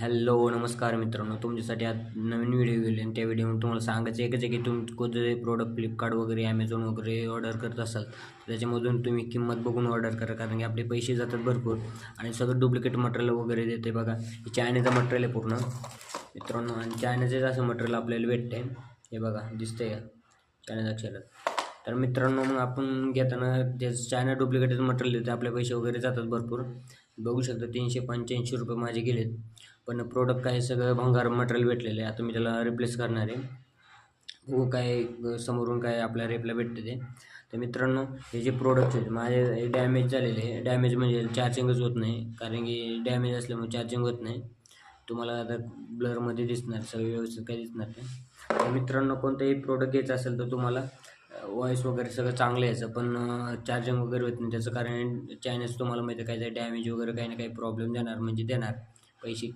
Hello नमस्कार मित्रांनो, तुमच्यासाठी आज नवीन व्हिडिओ गेले आणि त्या व्हिडिओमध्ये तुम्हाला सांगायचं एकच आहे की तुम्ही कोणते प्रोडक्ट फ्लिपकार्ट वगैरे ॲमेझॉन वगैरे ऑर्डर करत असाल तर त्याच्यामधून तुम्ही किंमत बघून ऑर्डर करा, कारण की आपले पैसे जातात भरपूर आणि सगळं डुप्लिकेट मटेरियल वगैरे देते बघा. हे चायनाचं मटेरियल आहे पूर्ण मित्रांनो, आणि चायनाचंच असं मटेरियल आपल्याला भेटते. हे बघा दिसतंय का चायनाचं अक्षरात. तर मित्रांनो, मग आपण घेताना ते चायना डुप्लिकेटच मटेरियल देते, आपले पैसे वगैरे जातात भरपूर. बघू शकता 385 रुपये माझे गेलेत. पण प्रोडक्ट काय सगळं भंगार मटेरियल भेटलेलं आहे. आता मी त्याला रिप्लेस करणार आहे. हो, काय समोरून काय आपल्याला रिप्लाय भेटते ते. तर मित्रांनो, हे जे प्रोडक्ट आहेत माझे डॅमेज झालेले आहे. डॅमेज म्हणजे चार्जिंगच होत नाही, कारण की डॅमेज असल्यामुळे चार्जिंग होत नाही. तुम्हाला आता ब्लरमध्ये दिसणार, सगळं व्यवस्थित काही दिसणार नाही. तर मित्रांनो, कोणताही प्रोडक्ट घ्यायचा असेल तर तुम्हाला वॉईस वगैरे सगळं चांगलं यायचं, पण चार्जिंग वगैरे होत नाही. त्याचं कारण चायनाचं तुम्हाला माहिती आहे, काय डॅमेज वगैरे काही ना काही प्रॉब्लेम देणार म्हणजे देणार. पैसे